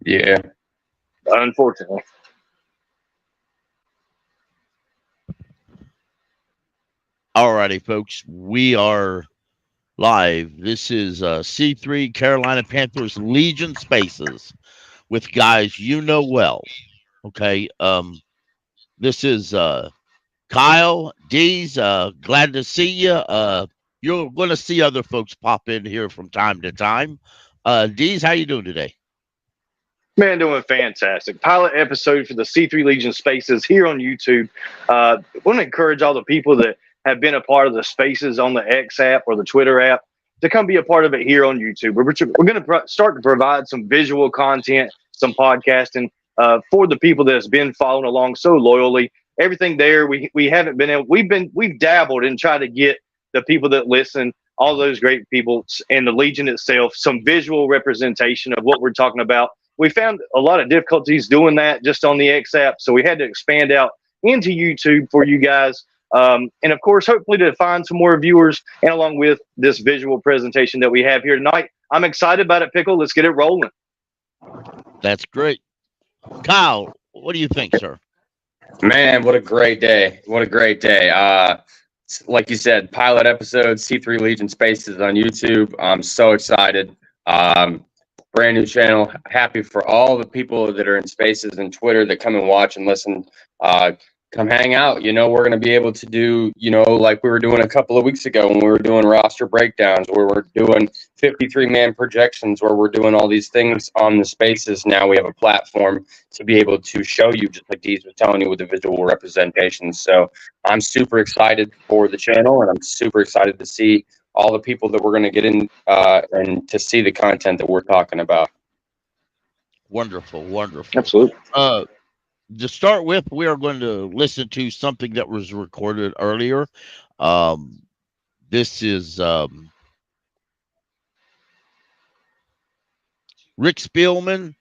Yeah. Unfortunately. All righty, folks. We are live. This is C3 Carolina Panthers Legion Spaces with guys you know well. Okay. This is Kyle, Dees. Glad to see you. You're going to see other folks pop in here from time to time. Dees, how you doing today? Man, doing fantastic. Pilot episode for the C3 Legion Spaces here on YouTube. I want to encourage all the people that have been a part of the Spaces on the X app or the Twitter app to come be a part of it here on YouTube. We're going to start to provide some visual content, some podcasting for the people that has been following along so loyally. Everything there, we haven't been able. We've dabbled and tried to get the people that listen, all those great people, and the Legion itself, some visual representation of what we're talking about. We found a lot of difficulties doing that just on the X app, so we had to expand out into YouTube for you guys. And, of course, hopefully to find some more viewers and along with this visual presentation that we have here tonight. I'm excited about it, Pickle. Let's get it rolling. That's great. Kyle, what do you think, sir? Man, what a great day. What a great day. Like you said, pilot episode, C3 Legion Spaces on YouTube. I'm so excited. Brand new channel. Happy for all the people that are in Spaces and Twitter that come and watch and listen. Come hang out. You know, we're going to be able to do, you know, like we were doing a couple of weeks ago when we were doing roster breakdowns, where we're doing 53-man projections, where we're doing all these things on the Spaces. Now we have a platform to be able to show you, just like Deez was telling you, with the visual representation. So I'm super excited for the channel, and I'm super excited to see all the people that we're going to get in and to see the content that we're talking about. Wonderful, wonderful. Absolutely. To start with, we are going to listen to something that was recorded earlier. This is Rick Spielman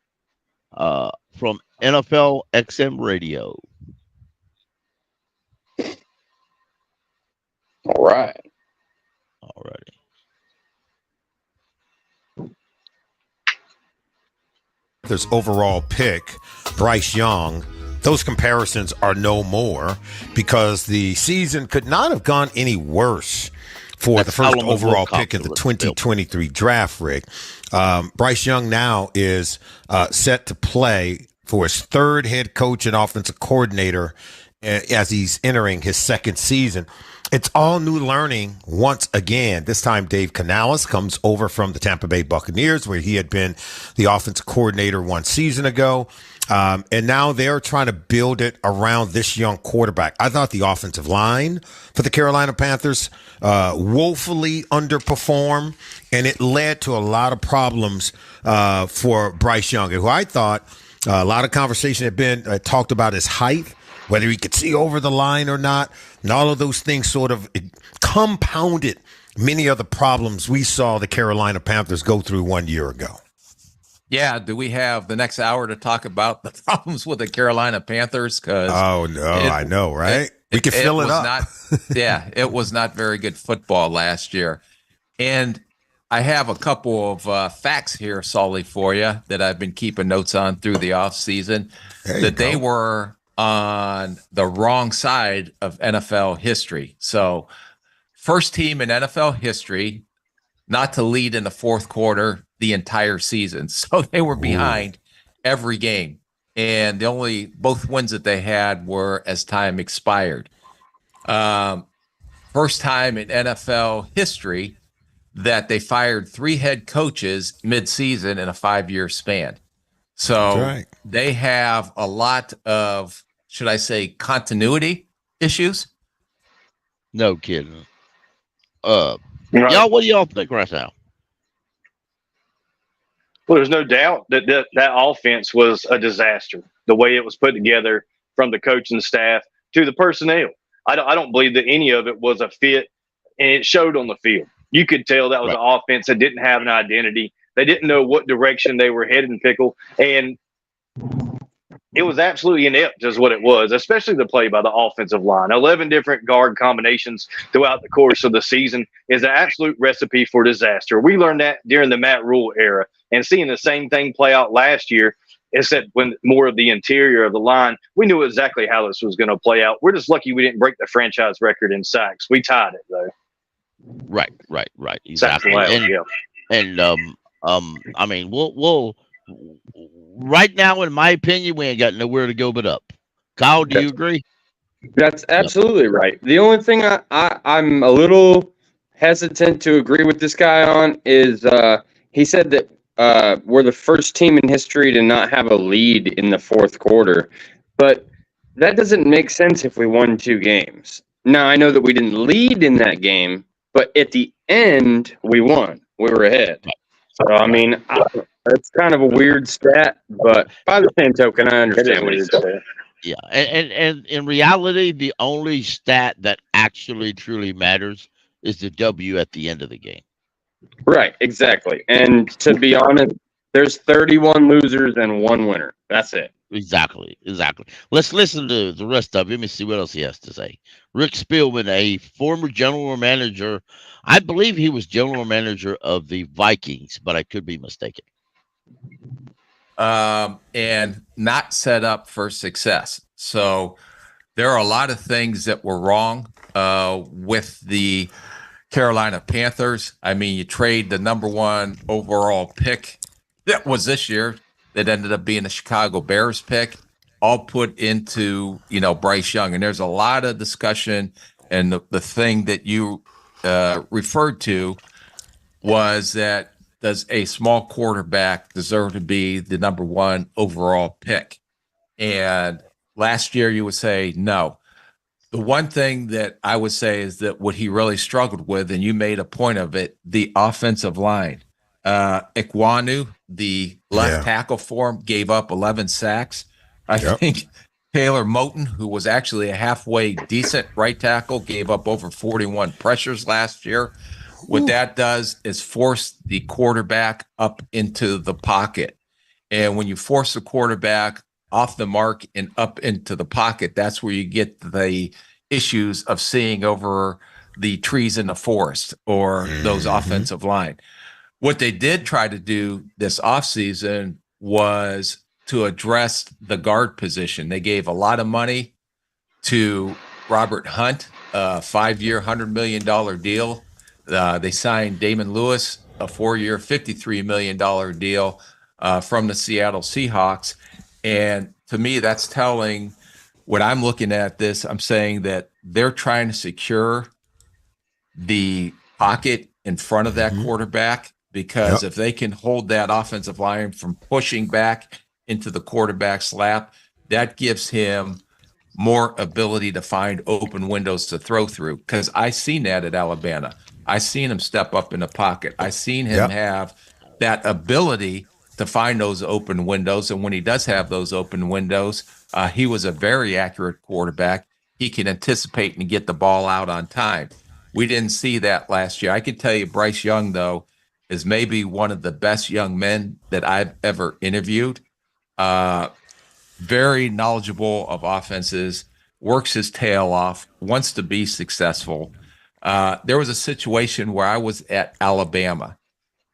from NFL XM Radio. All right. All righty. There's overall pick, Bryce Young. Those comparisons are no more because the season could not have gone any worse for the first Solman overall Wilcox pick in the Rick 2023 draft, Rick. Bryce Young now is set to play for his third head coach and offensive coordinator as he's entering his second season. It's all new learning once again. This time, Dave Canales comes over from the Tampa Bay Buccaneers, where he had been the offensive coordinator 1 season ago. And now they're trying to build it around this young quarterback. I thought the offensive line for the Carolina Panthers woefully underperformed, and it led to a lot of problems for Bryce Young, who I thought a lot of conversation had been talked about his height, whether he could see over the line or not. And all of those things sort of compounded many of the problems we saw the Carolina Panthers go through 1 year ago. Yeah, do we have the next hour to talk about the problems with the Carolina Panthers? Oh, no, I know, right? We can fill it up. It was not very good football last year. And I have a couple of facts here, Sully, for you that I've been keeping notes on through the offseason, that they were on the wrong side of NFL history. So first team in NFL history not to lead in the fourth quarter the entire season. So they were behind every game. And both wins that they had were as time expired. First time in NFL history that they fired 3 head coaches mid-season in a 5-year span. So they have a lot of, should I say, continuity issues? No kidding. Y'all, what do y'all think right now? Well, there's no doubt that offense was a disaster. The way it was put together, from the coaching staff to the personnel, I don't believe that any of it was a fit, and it showed on the field. You could tell that was an offense that didn't have an identity. They didn't know what direction they were headed in, Pickle, and it was absolutely inept is what it was, especially the play by the offensive line. 11 different guard combinations throughout the course of the season is an absolute recipe for disaster. We learned that during the Matt Rule era, and seeing the same thing play out last year, except when more of the interior of the line. We knew exactly how this was going to play out. We're just lucky we didn't break the franchise record in sacks. We tied it though. Right. Sacks Exactly. allowed, yeah. And I mean, we'll right now, in my opinion, we ain't got nowhere to go but up. Kyle, do you agree? That's absolutely right. The only thing I'm a little hesitant to agree with this guy on is he said that we're the first team in history to not have a lead in the fourth quarter. But that doesn't make sense if we won 2 games. Now, I know that we didn't lead in that game, but at the end, we won. We were ahead. So, I mean, it's kind of a weird stat, but by the same token, I understand what he's saying. Yeah, and in reality, the only stat that actually truly matters is the W at the end of the game. Right, exactly. And to be honest, there's 31 losers and 1 winner. That's it. Exactly. Let's listen to the rest of it. Let me see what else he has to say. Rick Spielman, a former general manager. I believe he was general manager of the Vikings, but I could be mistaken. And not set up for success. So there are a lot of things that were wrong with the Carolina Panthers. I mean, you trade the number 1 overall pick that was this year that ended up being a Chicago Bears pick, all put into, Bryce Young. And there's a lot of discussion, and the thing that you referred to was that, does a small quarterback deserve to be the number 1 overall pick? And last year you would say no. The one thing that I would say is that what he really struggled with, and you made a point of it, the offensive line. Ikwanu, the left tackle for him, gave up 11 sacks. I think Taylor Moton, who was actually a halfway decent right tackle, gave up over 41 pressures last year. What that does is force the quarterback up into the pocket. And when you force the quarterback off the mark and up into the pocket, that's where you get the issues of seeing over the trees in the forest or those offensive line. What they did try to do this offseason was to address the guard position. They gave a lot of money to Robert Hunt, a 5-year, $100 million deal. They signed Damon Lewis, a 4-year, $53 million deal from the Seattle Seahawks. And to me, that's telling. When I'm looking at this, I'm saying that they're trying to secure the pocket in front of that quarterback, because if they can hold that offensive line from pushing back into the quarterback's lap, that gives him more ability to find open windows to throw through. Because I seen that at Alabama. I seen him step up in the pocket. I seen him have that ability to find those open windows. And when he does have those open windows, he was a very accurate quarterback. He can anticipate and get the ball out on time. We didn't see that last year. I can tell you Bryce Young, though, is maybe one of the best young men that I've ever interviewed. Very knowledgeable of offenses, works his tail off, wants to be successful. There was a situation where I was at Alabama,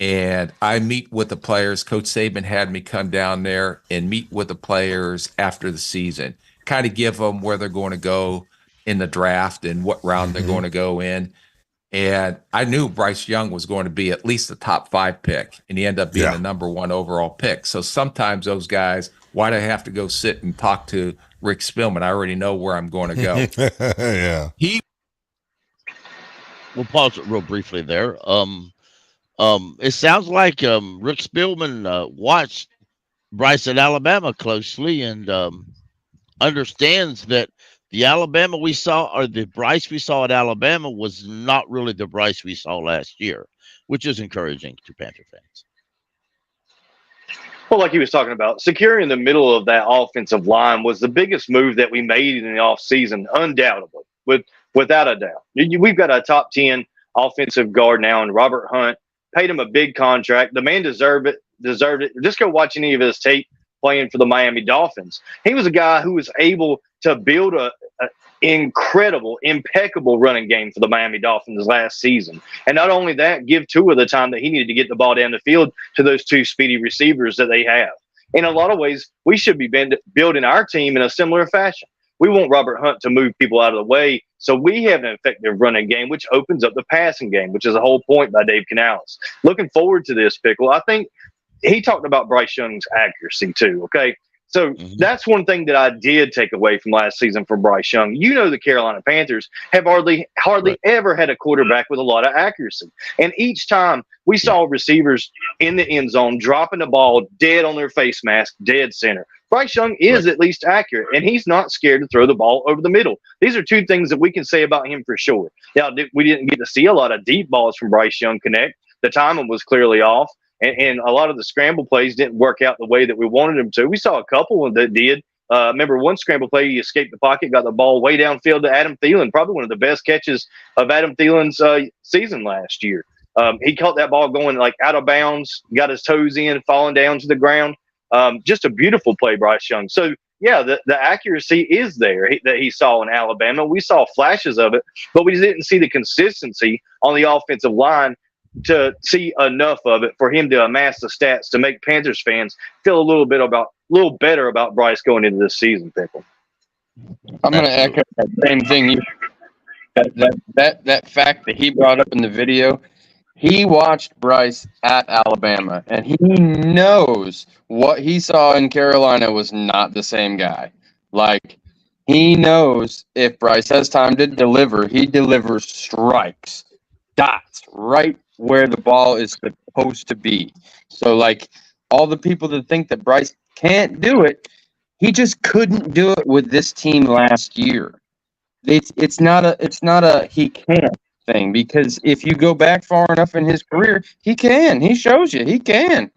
and I meet with the players. Coach Saban had me come down there and meet with the players after the season, kind of give them where they're going to go in the draft and what round they're going to go in. And I knew Bryce Young was going to be at least the top 5 pick, and he ended up being the number 1 overall pick. So sometimes those guys, why do I have to go sit and talk to Rick Spielman? I already know where I'm going to go. We'll pause it real briefly there. It sounds like Rick Spielman watched Bryce at Alabama closely and understands that the Alabama we saw, or the Bryce we saw at Alabama, was not really the Bryce we saw last year, which is encouraging to Panther fans. Well, like he was talking about, securing the middle of that offensive line was the biggest move that we made in the offseason, undoubtedly, without a doubt. We've got a top 10 offensive guard now in Robert Hunt. Paid him a big contract. The man deserved it. Just go watch any of his tape playing for the Miami Dolphins. He was a guy who was able to build a incredible, impeccable running game for the Miami Dolphins last season. And not only that, give Tua the time that he needed to get the ball down the field to those 2 speedy receivers that they have. In a lot of ways, we should be building our team in a similar fashion. We want Robert Hunt to move people out of the way so we have an effective running game, which opens up the passing game, which is a whole point by Dave Canales. Looking forward to this, Pickle. I think he talked about Bryce Young's accuracy too, okay? So that's one thing that I did take away from last season for Bryce Young. You know, the Carolina Panthers have hardly ever had a quarterback with a lot of accuracy. And each time we saw receivers in the end zone dropping the ball dead on their face mask, dead center. Bryce Young is at least accurate, and he's not scared to throw the ball over the middle. These are two things that we can say about him for sure. Now, we didn't get to see a lot of deep balls from Bryce Young connect. The timing was clearly off. And a lot of the scramble plays didn't work out the way that we wanted them to. We saw a couple that did. Remember one scramble play, he escaped the pocket, got the ball way downfield to Adam Thielen, probably one of the best catches of Adam Thielen's season last year. He caught that ball going like out of bounds, got his toes in, falling down to the ground. Just a beautiful play, Bryce Young. So, yeah, the accuracy is there that he saw in Alabama. We saw flashes of it, but we didn't see the consistency on the offensive line to see enough of it for him to amass the stats to make Panthers fans feel a little better about Bryce going into this season, Pickle. I'm going to echo that same thing. That fact that he brought up in the video. He watched Bryce at Alabama, and he knows what he saw in Carolina was not the same guy. Like, he knows if Bryce has time to deliver, he delivers strikes, dots, right where the ball is supposed to be. So, like, all the people that think that Bryce can't do it, he just couldn't do it with this team last year. It's not a he can't thing, because if you go back far enough in his career, he can. He shows you he can.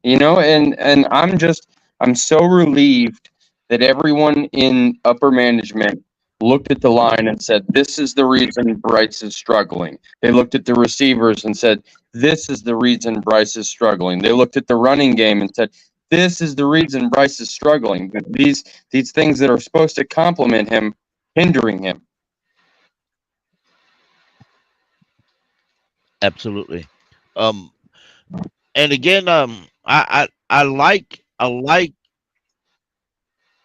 You know, and I'm so relieved that everyone in upper management looked at the line and said, this is the reason Bryce is struggling. They looked at the receivers and said, this is the reason Bryce is struggling. They looked at the running game and said, this is the reason Bryce is struggling. But these things that are supposed to complement him, hindering him. Absolutely. And again, I like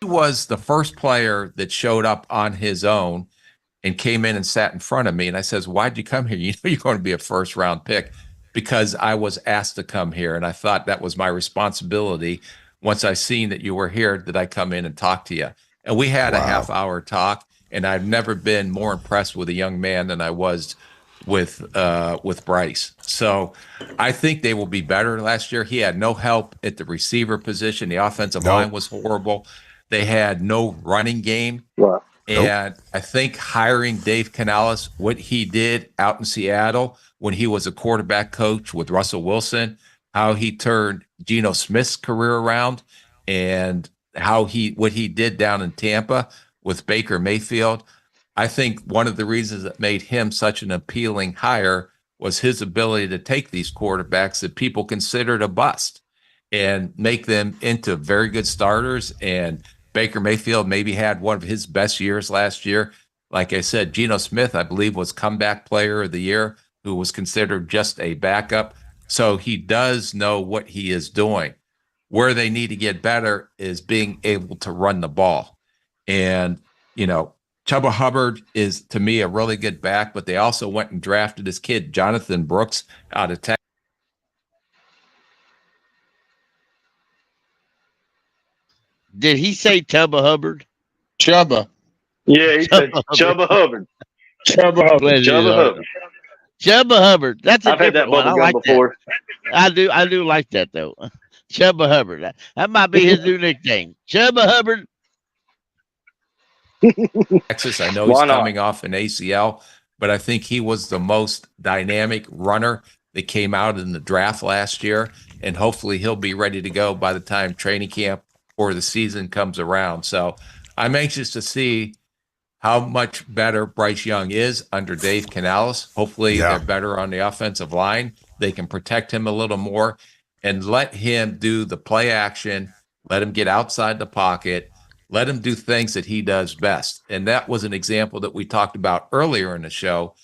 He was the first player that showed up on his own and came in and sat in front of me. And I says, why'd you come here? You know you're going to be a first round pick. Because I was asked to come here, and I thought that was my responsibility. Once I seen that you were here, did I come in and talk to you? And we had a half-hour talk, and I've never been more impressed with a young man than I was with Bryce. So I think they will be better last year. He had no help at the receiver position. The offensive line was horrible. They had no running game. Wow. And I think hiring Dave Canales, what he did out in Seattle when he was a quarterback coach with Russell Wilson, how he turned Geno Smith's career around, and what he did down in Tampa with Baker Mayfield. I think one of the reasons that made him such an appealing hire was his ability to take these quarterbacks that people considered a bust and make them into very good starters. And Baker Mayfield maybe had one of his best years last year. Like I said, Geno Smith, I believe, was comeback player of the year, who was considered just a backup. So he does know what he is doing. Where they need to get better is being able to run the ball. And, you know, Chuba Hubbard is, to me, a really good back, but they also went and drafted this kid, Jonathan Brooks, out of Texas. Did he say Chuba Hubbard? Chuba. Yeah, he said Chuba Hubbard. Chuba Hubbard. Chuba Hubbard. Chuba Hubbard. That's a I've had that different one. I bubble like gum before. that. I do like that though. Chuba Hubbard. That might be his new nickname. Chuba Hubbard. Texas. I know he's coming off an ACL, but I think he was the most dynamic runner that came out in the draft last year, and hopefully he'll be ready to go by the time training camp or the season comes around. So I'm anxious to see how much better Bryce Young is under Dave Canales. Hopefully they're better on the offensive line. They can protect him a little more and let him do the play action, let him get outside the pocket, let him do things that he does best. And that was an example that we talked about earlier in the show,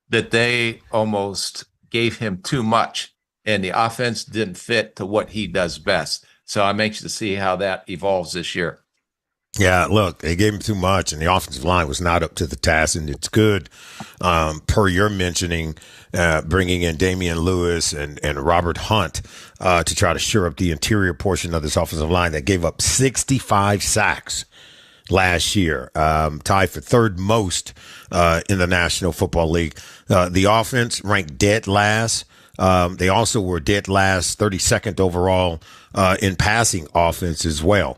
that they almost gave him too much and the offense didn't fit to what he does best. So I'm anxious to see how that evolves this year. Yeah, look, they gave him too much, and the offensive line was not up to the task. And it's good, per your mentioning, bringing in Damian Lewis and Robert Hunt to try to shore up the interior portion of this offensive line that gave up 65 sacks last year, tied for third most in the National Football League. The offense ranked dead last. They also were dead last, 32nd overall in passing offense as well.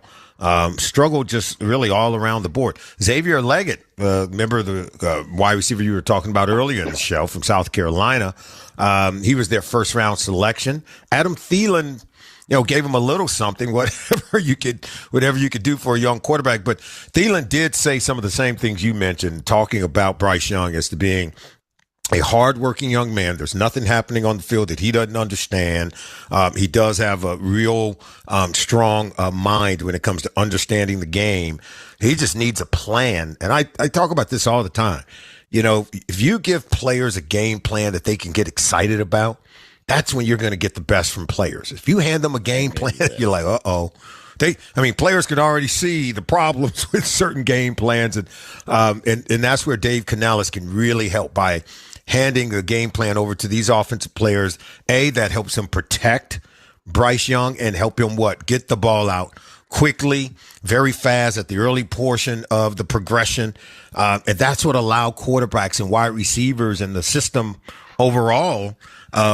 Struggled just really all around the board. Xavier Leggett, remember the wide receiver you were talking about earlier in the show from South Carolina. He was their first round selection. Adam Thielen, gave him a little something, whatever you could do for a young quarterback. But Thielen did say some of the same things you mentioned, talking about Bryce Young as to being a hardworking young man. There's nothing happening on the field that he doesn't understand. He does have a real strong mind when it comes to understanding the game. He just needs a plan. And I talk about this all the time. If you give players a game plan that they can get excited about, that's when you're going to get the best from players. If you hand them a game plan, you're like, uh-oh. Players could already see the problems with certain game plans. And that's where Dave Canales can really help by handing the game plan over to these offensive players. That helps him protect Bryce Young and help him get the ball out quickly, very fast at the early portion of the progression. And that's what allowed quarterbacks and wide receivers and the system overall,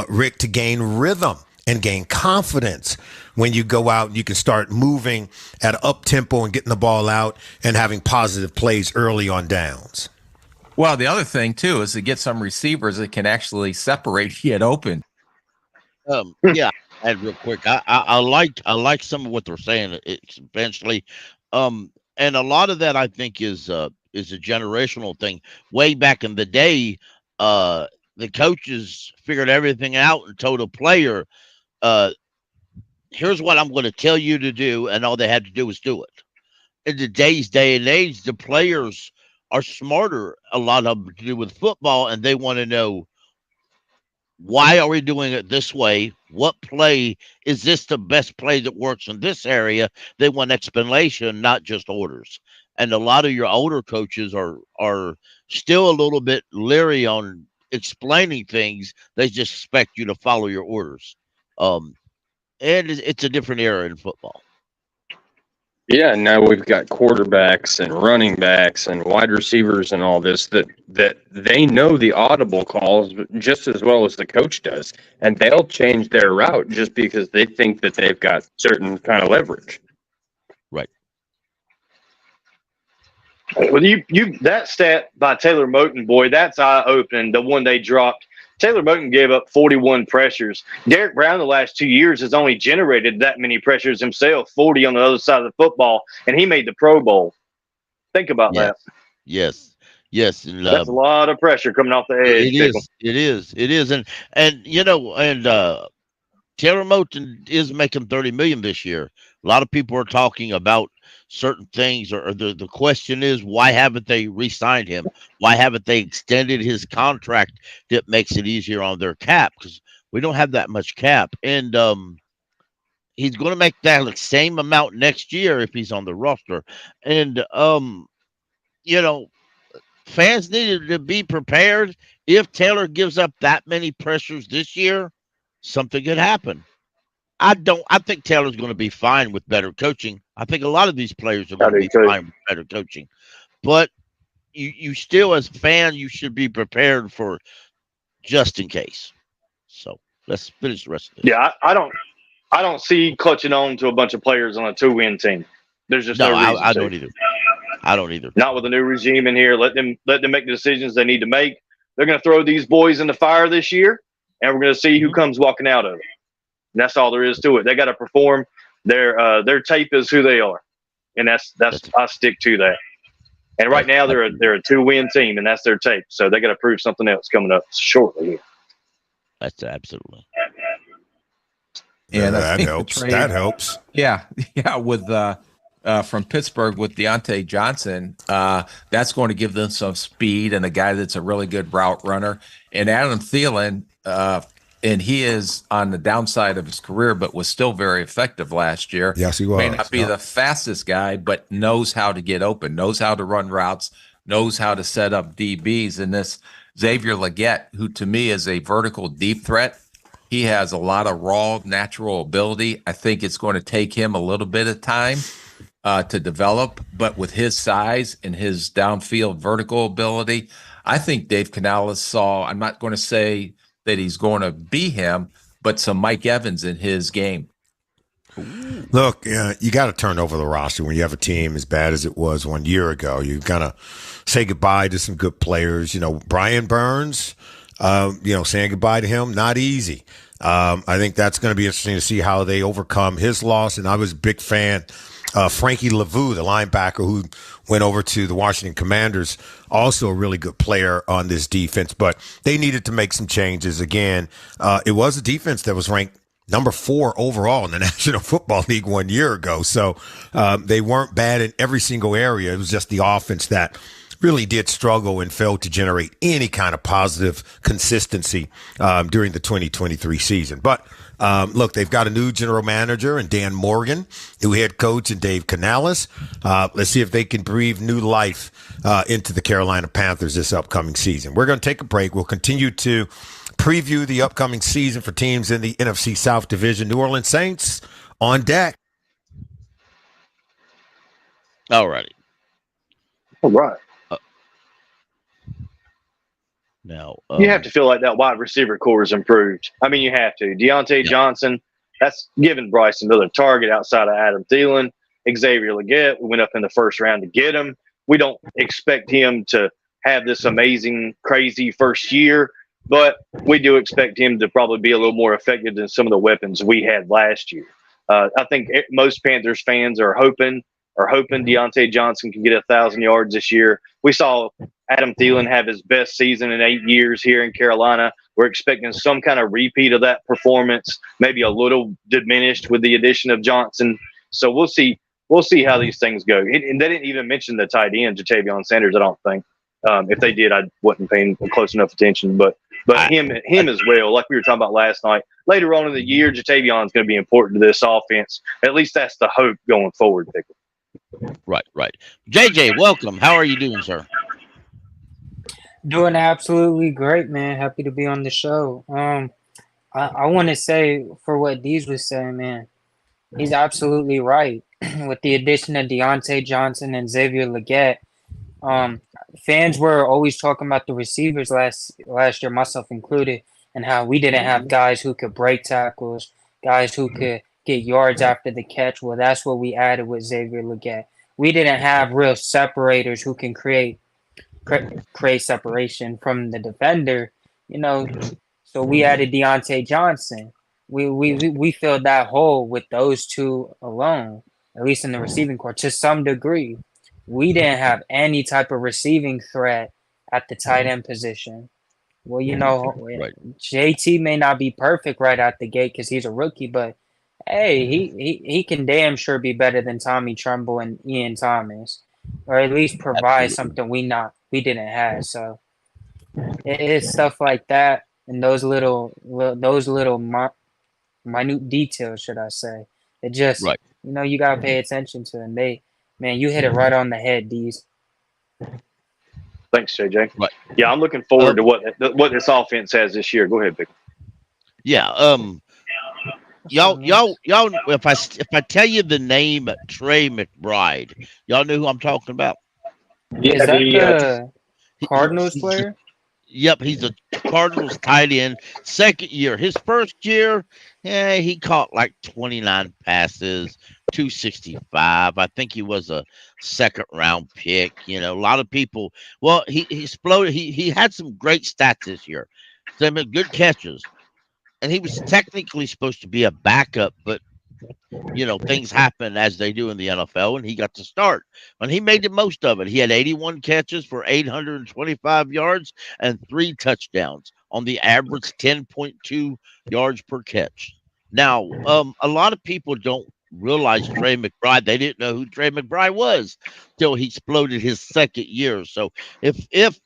Rick, to gain rhythm and gain confidence when you go out and you can start moving at an up tempo and getting the ball out and having positive plays early on downs. Well, the other thing too is to get some receivers that can actually separate, get open. Yeah, and real quick, I like some of what they're saying. It's eventually, and a lot of that I think is a generational thing. Way back in the day, the coaches figured everything out and told a player, "Here's what I'm going to tell you to do," and all they had to do was do it. In today's day and age, the players are smarter, a lot of them to do with football, and they want to know, why are we doing it this way? What play is this the best play that works in this area? They want explanation, not just orders. And a lot of your older coaches are still a little bit leery on explaining things. They just expect you to follow your orders. And it's a different era in football. Yeah, now we've got quarterbacks and running backs and wide receivers and all this that they know the audible calls just as well as the coach does, and they'll change their route just because they think that they've got certain kind of leverage. Right. Well, you that stat by Taylor Moton, boy, that's eye-opening. The one they dropped. Taylor Moton gave up 41 pressures. Derek Brown the last 2 years has only generated that many pressures himself, 40 on the other side of the football, and he made the Pro Bowl. Think about that. Yes. And, that's a lot of pressure coming off the edge. It is. And Taylor Moton is making $30 million this year. A lot of people are talking about certain things, or the question is, why haven't they re-signed him? Why haven't they extended his contract that makes it easier on their cap? Because we don't have that much cap, and he's going to make that same amount next year if he's on the roster. And fans needed to be prepared. If Taylor gives up that many pressures this year, something could happen. I think Taylor's going to be fine with better coaching. I think a lot of these players are going to be fine with better coaching. But you still, as a fan, you should be prepared for just in case. So let's finish the rest of this. Yeah, I don't see clutching on to a bunch of players on a 2-win team. There's just no reason I don't either. I don't either. Not with a new regime in here. Let them make the decisions they need to make. They're going to throw these boys in the fire this year, and we're going to see who comes walking out of it. And that's all there is to it. They got to perform. Their tape is who they are, and that's I stick to that. And right now they're a 2-win team, and that's their tape. So they got to prove something else coming up shortly here. That's absolutely. And that helps. That helps. Yeah. With from Pittsburgh with Deontay Johnson, that's going to give them some speed and a guy that's a really good route runner. And Adam Thielen, and he is on the downside of his career, but was still very effective last year. Yes, he was. May not be the fastest guy, but knows how to get open, knows how to run routes, knows how to set up DBs. And this Xavier Legette, who to me is a vertical deep threat, he has a lot of raw natural ability. I think it's going to take him a little bit of time to develop, but with his size and his downfield vertical ability, I think Dave Canales saw, I'm not going to say that he's going to be him, but some Mike Evans in his game. Look, you got to turn over the roster when you have a team as bad as it was 1 year ago. You got to say goodbye to some good players. Brian Burns, saying goodbye to him, not easy. I think that's going to be interesting to see how they overcome his loss. And I was a big fan Frankie Lavu, the linebacker who went over to the Washington Commanders, also a really good player on this defense. But they needed to make some changes. Again, it was a defense that was ranked number 4 overall in the National Football League 1 year ago. So they weren't bad in every single area. It was just the offense that really did struggle and failed to generate any kind of positive consistency during the 2023 season. But look, they've got a new general manager and Dan Morgan, new head coach, and Dave Canales. Let's see if they can breathe new life into the Carolina Panthers this upcoming season. We're going to take a break. We'll continue to preview the upcoming season for teams in the NFC South Division. New Orleans Saints on deck. All righty. All right. Now, you have to feel like that wide receiver core is improved. I mean, you have to. Deontay Johnson, that's giving Bryce another target outside of Adam Thielen. Xavier Legette, we went up in the first round to get him. We don't expect him to have this amazing, crazy first year, but we do expect him to probably be a little more effective than some of the weapons we had last year. I think most Panthers fans are hoping Deontay Johnson can get 1,000 yards this year. We saw Adam Thielen have his best season in 8 years here in Carolina. We're expecting some kind of repeat of that performance, maybe a little diminished with the addition of Johnson. So we'll see. We'll see how these things go. And they didn't even mention the tight end, Jatavion Sanders, I don't think. If they did, I wasn't paying close enough attention. But him as well, like we were talking about last night. Later on in the year, Jatavion's going to be important to this offense. At least that's the hope going forward, Pickle. Right. JJ, welcome. How are you doing, sir? Doing absolutely great, man. Happy to be on the show. I want to say for what Deez was saying, man, he's absolutely right. With the addition of Deontay Johnson and Xavier Legette, fans were always talking about the receivers last year, myself included, and how we didn't have guys who could break tackles, guys who could get yards after the catch. Well, that's what we added with Xavier Legette. We didn't have real separators who can create separation from the defender, so we added Deontay Johnson. We filled that hole with those two alone, at least in the receiving corps, to some degree. We didn't have any type of receiving threat at the tight end position. Well, Right. JT may not be perfect right out the gate because he's a rookie, but hey, he can damn sure be better than Tommy Tremble and Ian Thomas, or at least provide something we didn't have. So it's stuff like that, and those little minute details, should I say? It just Right. you gotta pay attention to, and man, you hit it right on the head, Deez. Thanks, JJ. Right. Yeah, I'm looking forward to what this offense has this year. Go ahead, Pickle. Yeah. Y'all. If I tell you the name Trey McBride, y'all know who I'm talking about. Is that the Cardinals player? Yep, he's a Cardinals tight end. Second year. His first year, he caught like 29 passes, 265. I think he was a second round pick. A lot of people. Well, he exploded. He had some great stats this year. Some good catches. And he was technically supposed to be a backup, but things happen as they do in the NFL, and he got to start. And he made the most of it. He had 81 catches for 825 yards and 3 touchdowns on the average 10.2 yards per catch. Now, a lot of people don't realize Trey McBride. They didn't know who Trey McBride was till he exploded his second year. So if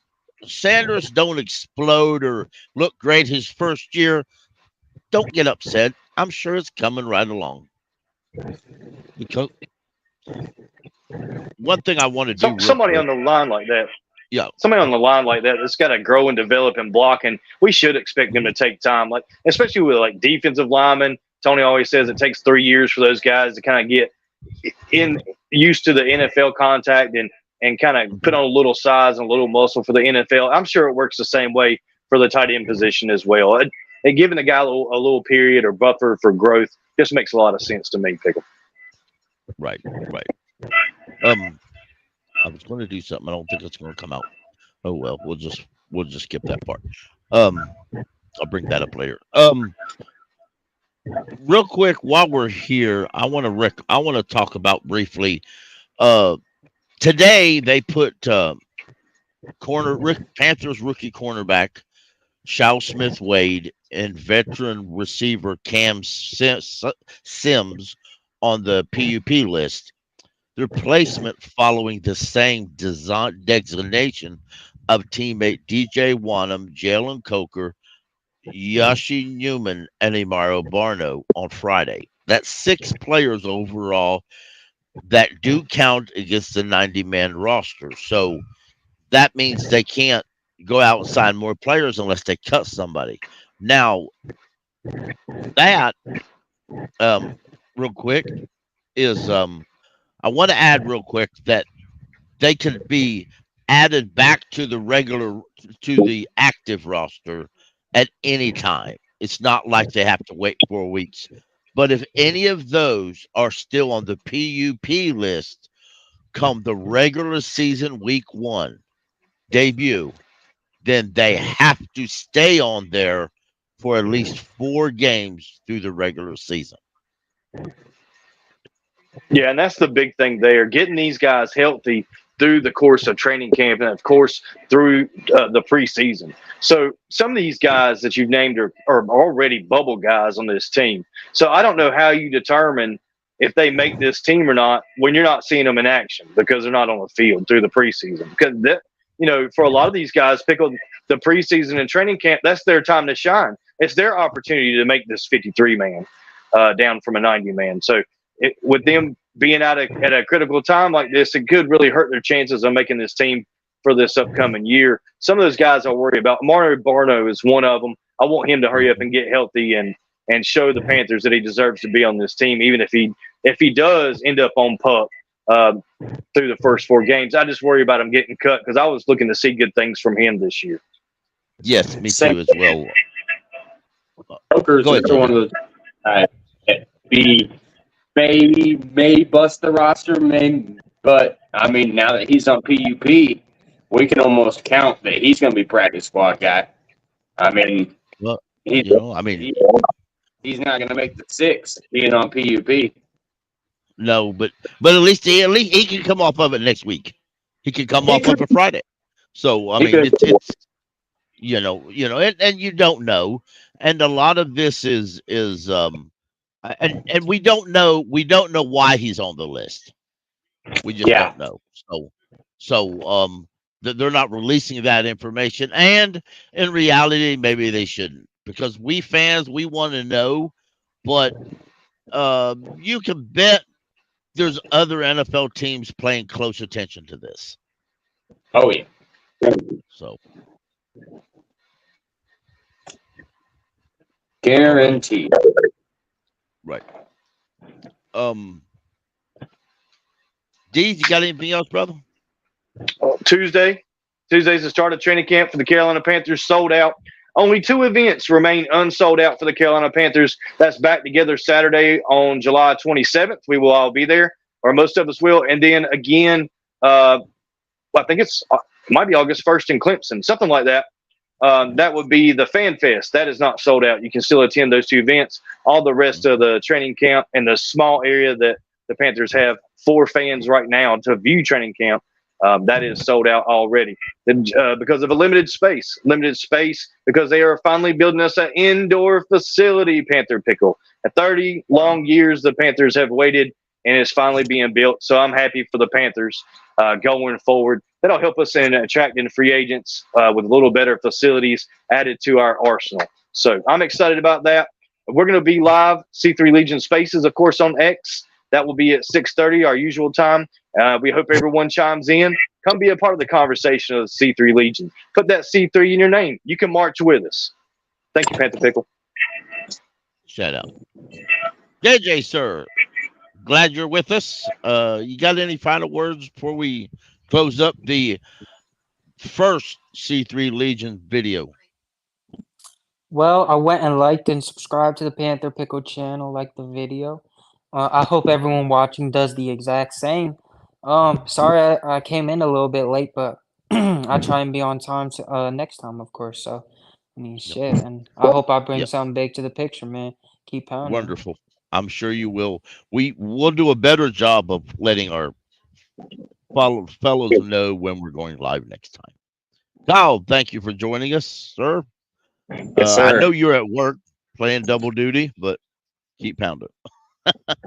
Sanders don't explode or look great his first year, don't get upset. I'm sure it's coming right along. Because one thing I want to do, Somebody on the line like that. Yeah. Somebody on the line like that that's got to grow and develop and block, and we should expect them to take time, like especially with like defensive linemen. Tony always says it takes 3 years for those guys to kind of get used to the NFL contact and kind of put on a little size and a little muscle for the NFL. I'm sure it works the same way for the tight end position as well. And giving the guy a little period or buffer for growth just makes a lot of sense to me, Pickle. Right. I was going to do something. I don't think it's going to come out. Oh well, we'll just skip that part. I'll bring that up later. Real quick, while we're here, I want to talk about briefly. Today they put Panthers rookie cornerback Shao Smith-Wade and veteran receiver Cam Sims on the PUP list. Their placement following the same designation of teammate DJ Wanham, Jalen Coker, Yashi Newman, and Amaro Barno on Friday. That's 6 players overall that do count against the 90-man roster. So that means they can't go out and sign more players unless they cut somebody. Now, that, real quick, is I want to add real quick that they can be added back to the active roster at any time. It's not like they have to wait 4 weeks. But if any of those are still on the PUP list come the regular season week 1 debut, then they have to stay on there for at least 4 games through the regular season. Yeah, and that's the big thing there, getting these guys healthy through the course of training camp and, of course, through the preseason. So some of these guys that you've named are already bubble guys on this team. So I don't know how you determine if they make this team or not when you're not seeing them in action because they're not on the field through the preseason. Because, for a lot of these guys, Pickle, the preseason and training camp, that's their time to shine. It's their opportunity to make this 53-man down from a 90-man. So with them being out at a critical time like this, it could really hurt their chances of making this team for this upcoming year. Some of those guys I worry about. Mario Barno is one of them. I want him to hurry up and get healthy and show the Panthers that he deserves to be on this team, even if he does end up on PUP through the first 4 games. I just worry about him getting cut because I was looking to see good things from him this year. Yes, me too as well. Joker's one of the may bust the roster, but I mean, now that he's on PUP, we can almost count that he's going to be practice squad guy. I mean, well, he's not going to make the 6 being on PUP. No, but at least he can come off of it next week. He can come off of it Friday. So I mean, it's and you don't know, and a lot of this is and we don't know why he's on the list. We just don't know. So they're not releasing that information, and in reality, maybe they shouldn't, because we fans, we want to know, but you can bet there's other NFL teams paying close attention to this. Oh yeah. So guaranteed. Right. Deez, you got anything else, brother? Tuesday's the start of training camp for the Carolina Panthers, sold out. Only 2 events remain unsold out for the Carolina Panthers. That's back together Saturday on July 27th. We will all be there, or most of us will. And then again, I think it might be August 1st in Clemson, something like that. That would be the Fan Fest. That is not sold out. You can still attend those 2 events. All the rest of the training camp and the small area that the Panthers have for fans right now to view training camp, that is sold out already because of a limited space because they are finally building us an indoor facility, Panther Pickle. At 30 long years, the Panthers have waited, and it's finally being built. So I'm happy for the Panthers going forward. That'll help us in attracting free agents with a little better facilities added to our arsenal. So I'm excited about that. We're going to be live, C3 Legion Spaces, of course, on X. That will be at 6:30, our usual time. We hope everyone chimes in. Come be a part of the conversation of the C3 Legion. Put that C3 in your name. You can march with us. Thank you, Panther Pickle. Shout out. JJ, sir, glad you're with us. You got any final words before we close up the first C3 Legion video? Well, I went and liked and subscribed to the Panther Pickle channel, like the video. I hope everyone watching does the exact same. Sorry I came in a little bit late, but I try and be on time next time, of course. So, I mean, shit, and I hope I bring Yep. something big to the picture, man. Keep pounding. Wonderful. I'm sure you will. We'll do a better job of letting our fellows know when we're going live next time. Kyle, thank you for joining us, sir. Yes, sir. I know you're at work playing double duty, but keep pounding.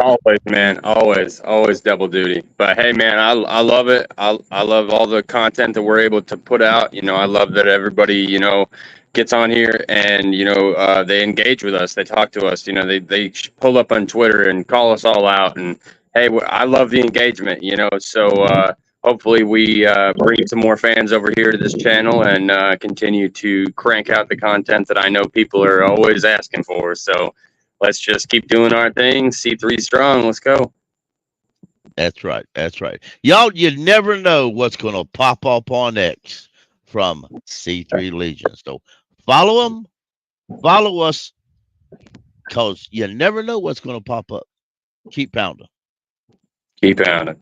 Always, man. Always double duty. But hey, man, I love it. I love all the content that we're able to put out. You know, I love that everybody, you know, gets on here and, you know, they engage with us. They talk to us. You know, they pull up on Twitter and call us all out. And hey, I love the engagement, you know. So hopefully we bring some more fans over here to this channel and continue to crank out the content that I know people are always asking for. So let's just keep doing our thing. C3 strong. Let's go. That's right. That's right. Y'all, you never know what's going to pop up on X from C3 Legion. So follow them, follow us, because you never know what's going to pop up. Keep pounding. Keep pounding.